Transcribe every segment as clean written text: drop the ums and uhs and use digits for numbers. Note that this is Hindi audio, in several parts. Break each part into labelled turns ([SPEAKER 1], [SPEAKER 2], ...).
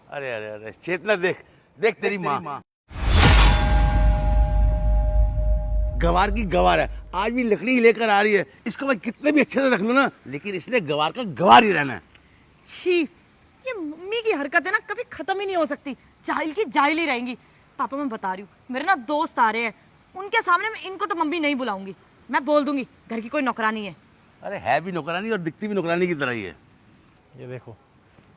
[SPEAKER 1] अरे अरे अरे चेतना, देख देख तेरी माँ गवार की गवार है, आज भी लकड़ी लेकर आ रही है। इसको मैं कितने भी अच्छे से रख लूं ना, लेकिन इसने गवार का गवार ही रहना है।
[SPEAKER 2] छी, ये मम्मी की हरकतें ना कभी खत्म ही नहीं हो सकती, जाहिल की जाहिल ही रहेंगी। पापा मैं बता रही हूँ, मेरे ना दोस्त आ रहे हैं, उनके सामने मैं इनको तो मम्मी नहीं बुलाऊंगी। मैं बोल दूंगी घर की कोई नौकरानी है।
[SPEAKER 1] अरे है भी नौकरानी और दिखती भी नौकरानी की तरह ही है।
[SPEAKER 3] ये देखो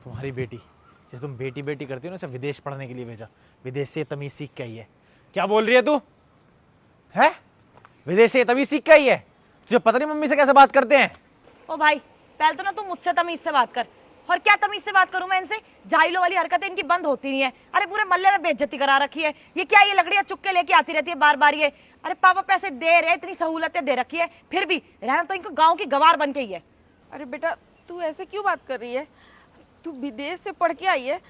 [SPEAKER 3] तुम्हारी बेटी, जिसे तुम बेटी बेटी करती हो ना, उसे विदेश पढ़ने के लिए भेजा। विदेश से तमीज सीख के आई है। क्या बोल रही है तू? है विदेश से तमीज सीख के आई है? तुझे पता नहीं मम्मी से कैसे बात करते हैं?
[SPEAKER 2] ओ भाई, पहले तो ना तू मुझसे तमीज से बात कर। और क्या तमीज से बात करूं मैं इनसे? जाहिलों वाली हरकतें इनकी बंद होती नहीं है। अरे पूरे मोहल्ले में बेइज्जती करा रखी है। ये क्या, ये लकड़ियां चुक के लेके आती रहती है बार बार ये। अरे पापा पैसे दे रहे, इतनी सहूलतें दे रखी है, फिर भी रहना तो इनको गाँव की गवार बन के ही है।
[SPEAKER 4] अरे बेटा, तू ऐसे क्यों बात कर रही है? तू विदेश से पढ़ के आई है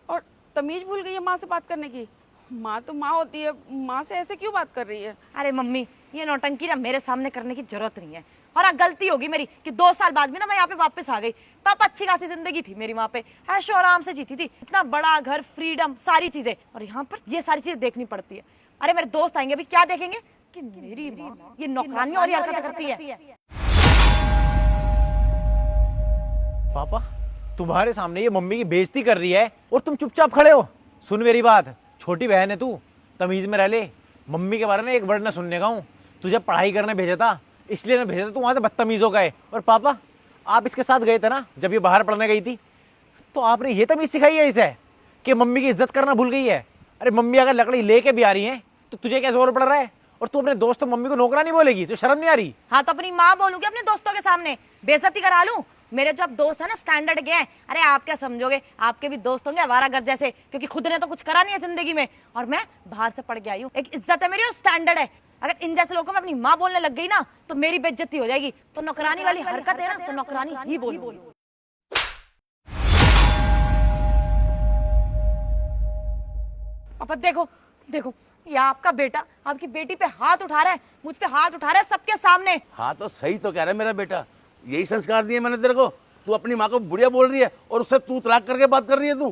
[SPEAKER 4] और तमीज भूल गई है माँ से बात करने की। माँ तो माँ होती है, माँ से ऐसे क्यों बात कर रही है?
[SPEAKER 2] अरे मम्मी, ये नौटंकी ना मेरे सामने करने की जरूरत नहीं है। और हाँ, गलती होगी मेरी कि 2 साल बाद भी ना मैं यहाँ पे वापस आ गई। तब अच्छी खासी जिंदगी थी मेरी, वहाँ पे ऐशो आराम से जीती थी, इतना बड़ा घर, फ्रीडम, सारी चीजें। और यहाँ पर ये सारी चीजें देखनी पड़ती है। अरे मेरे दोस्त आएंगे, अभी क्या देखेंगे कि मेरी माँ ये नौकरानियों वाली हरकतें करती है।
[SPEAKER 3] पापा तुम्हारे सामने ये मम्मी की बेइज्जती कर रही है और तुम चुपचाप खड़े हो। सुन मेरी बात, छोटी बहन है तू, तमीज में रह ले। मम्मी के बारे में एक वर्ड ना सुनने का हूँ। तुझे पढ़ाई करने भेजा था, इसलिए ना भेजा था, तू वहां से बदतमीज हो गए। और पापा, आप इसके साथ गए थे ना जब ये बाहर पढ़ने गई थी, तो आपने ये तमीज सिखाई है इसे कि मम्मी की इज्जत करना भूल गई है। अरे मम्मी अगर लकड़ी लेके भी आ रही है तो तुझे क्या जोर पड़ रहा है? और तू अपने दोस्त मम्मी को नौकरानी बोलेगी तो शर्म नहीं आ रही?
[SPEAKER 2] हाँ तो अपनी माँ बोलूंगी अपने दोस्तों के सामने, बेइज्जती करा लूं। मेरे जब दोस्त है ना स्टैंडर्ड के हैं। अरे आप क्या समझोगे, आपके भी दोस्त होंगे आवारागर्द जैसे, क्योंकि खुद ने तो कुछ करा नहीं है जिंदगी में। और मैं बाहर से पढ़ के आई हूँ, एक इज्जत है मेरी और स्टैंडर्ड है। अगर इन जैसे लोगों में अपनी माँ बोलने लग गई ना तो मेरी बेइज्जती हो जाएगी। तो नौकरानी वाली हरकत है ना, तो नौकरानी ही बोलूंगी। पापा देखो देखो, ये आपका बेटा आपकी बेटी पे हाथ उठा रहा है, मुझ पे हाथ उठा रहा है सबके सामने।
[SPEAKER 1] हाँ तो सही तो कह रहा है मेरा बेटा, यही संस्कार दिए मैंने तेरे को। तू अपनी माँ को बुढ़िया बोल रही है और उससे तू तलाक करके बात कर रही है तू।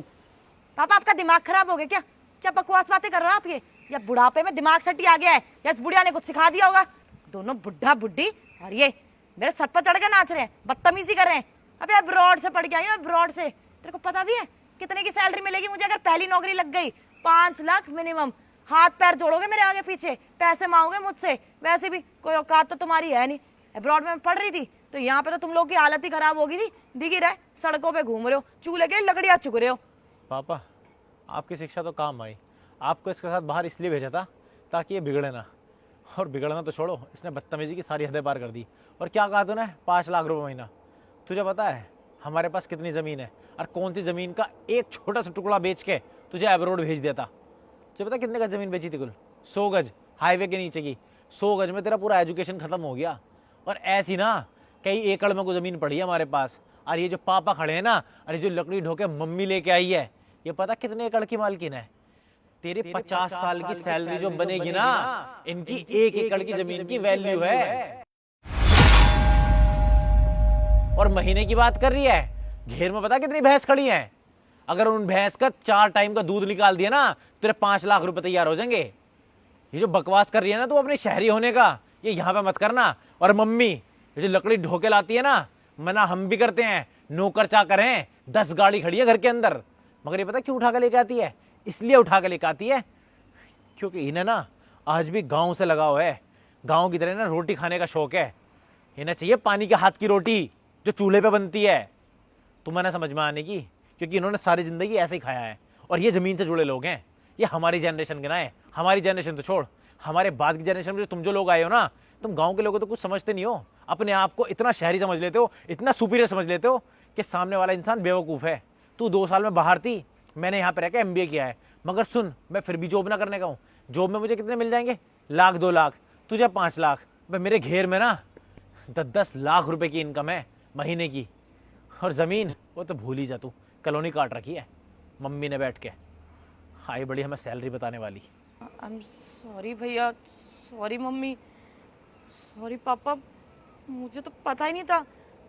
[SPEAKER 2] पापा आपका दिमाग खराब हो गया क्या? क्या बकवास बातें कर रहे हो आप ये? या बुढ़ापे में दिमाग सटी आ गया है, या इस बुढ़िया ने कुछ सिखा दिया होगा? दोनों बुढ़ा बुढ़ी और ये मेरे सर पर चढ़ के नाच रहे हैं, बदतमीजी कर रहे हैं। अबे अब्रॉड से पढ़ के आई हूँ, अब्रॉड से। तेरे को पता भी है कितने की सैलरी मिलेगी मुझे अगर पहली नौकरी लग गई? 5 लाख मिनिमम। हाथ पैर जोड़ोगे मेरे आगे पीछे, पैसे मांगोगे मुझसे। वैसे भी कोई औकात तो तुम्हारी है नहीं। अब्रॉड में पढ़ रही थी तो यहाँ पे तो तुम लोग की हालत ही खराब होगी थी। दिखी रहे सड़कों पे घूम रहे हो, चूल्हे के लकड़ियां चुग रहे हो।
[SPEAKER 3] पापा आपकी शिक्षा तो काम आई। आपको इसके साथ बाहर इसलिए भेजा था ताकि ये बिगड़े ना। और बिगड़ना तो छोड़ो, इसने बदतमीजी की सारी हदें पार कर दी। और क्या कहा तूने? 5 लाख रुपए महीना। तुझे पता है हमारे पास कितनी ज़मीन है और कौन सी ज़मीन का एक छोटा सा टुकड़ा बेच के तुझे एब्रोड भेज दिया था? तुझे पता कितने का ज़मीन बेची थी कुल? 100 गज हाईवे के नीचे की। 100 गज में तेरा पूरा एजुकेशन खत्म हो गया। और ऐसी ना कई एकड़ में को ज़मीन पड़ी है हमारे पास। और ये जो पापा खड़े हैं ना, अरे जो लकड़ी ढोके मम्मी लेके आई है, ये पता कितने एकड़ की मालकिन है? तेरे 50 साल की सैलरी जो बनेगी ना, इनकी 1 एकड़ की जमीन की वैल्यू है। और महीने की बात कर रही है। घेर में पता कितनी भैंस खड़ी है? अगर उन भैंस का 4 टाइम का दूध निकाल दिया ना, तेरे 5 लाख रुपए तैयार हो जाएंगे। ये जो बकवास कर रही है ना तू अपने शहरी होने का, ये यहाँ पे मत करना। और मम्मी ये जो लकड़ी ढोके लाती है ना, मना हम भी करते हैं, नौकर चाकर हैं, 10 गाड़ी खड़ी है घर के अंदर। मगर ये पता क्यों उठा के लेके आती है? इसलिए उठा के लेके आती है क्योंकि इन्हें ना आज भी गांव से लगाव है। गांव की तरह ना रोटी खाने का शौक है। इन्हें चाहिए पानी के हाथ की रोटी जो चूल्हे पे बनती है। तुम्हें ना समझ में आने की, क्योंकि इन्होंने सारी जिंदगी ऐसे ही खाया है। और ये जमीन से जुड़े लोग हैं। ये हमारी जनरेशन के ना है। हमारी जनरेशन तो छोड़, हमारे बाद की जनरेशन में तुम जो लोग आए हो ना, तुम गांव के लोगों तो कुछ समझते नहीं हो। अपने आप को इतना शहरी समझ लेते हो, इतना सुपीरियर समझ लेते हो कि सामने वाला इंसान बेवकूफ़ है। तू 2 साल में बाहर थी, मैंने यहाँ पे रह के MBA किया है। मगर सुन, मैं फिर भी जॉब ना करने का हूँ। जॉब में मुझे कितने मिल जाएंगे? 1-2 लाख। तुझे 5 लाख। भाई मेरे घेर में ना 10-10 लाख रुपए की इनकम है महीने की। और ज़मीन वो तो भूल ही जा तू, कॉलोनी काट रखी है मम्मी ने बैठ के। आई बड़ी हमें सैलरी बताने वाली।
[SPEAKER 2] आई एम सॉरी भैया, सॉरी मम्मी, सॉरी पापा। मुझे तो पता ही नहीं था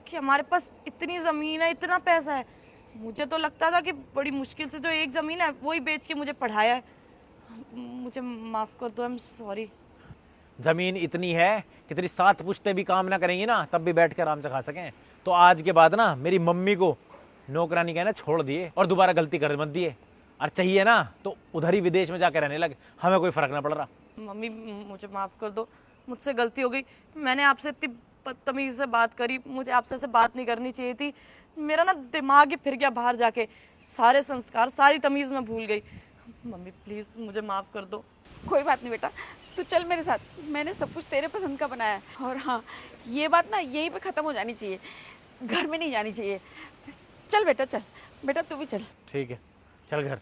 [SPEAKER 2] कि हमारे पास इतनी ज़मीन है, इतना पैसा है। मुझे तो लगता था कि बड़ी मुश्किल से जो एक जमीन है वही बेच के मुझे पढ़ाया है। मुझे माफ कर दो, आई एम सॉरी।
[SPEAKER 3] जमीन इतनी है कि तेरी 7 पुश्ते भी काम ना करेंगी ना, तब भी बैठ के आराम से खा सकें। तो आज के बाद ना मेरी मम्मी को नौकरानी कहना छोड़ दिए और दोबारा गलती कर मत दिए। और चाहिए ना तो उधर ही विदेश में जाकर रहने लगे, हमें कोई फर्क ना पड़ रहा।
[SPEAKER 2] मम्मी मुझे माफ कर दो, मुझसे गलती हो गई। मैंने आपसे इतनी बदतमीजी से बात करी, मुझे आपसे ऐसे बात नहीं करनी चाहिए थी। मेरा ना दिमाग ही फिर गया बाहर जाके, सारे संस्कार सारी तमीज मैं भूल गई। मम्मी प्लीज मुझे माफ कर दो।
[SPEAKER 4] कोई बात नहीं बेटा, तू चल मेरे साथ, मैंने सब कुछ तेरे पसंद का बनाया है। और हाँ, ये बात ना यहीं पे ख़त्म हो जानी चाहिए, घर में नहीं जानी चाहिए। चल बेटा, चल बेटा, तू भी चल।
[SPEAKER 3] ठीक है, चल घर।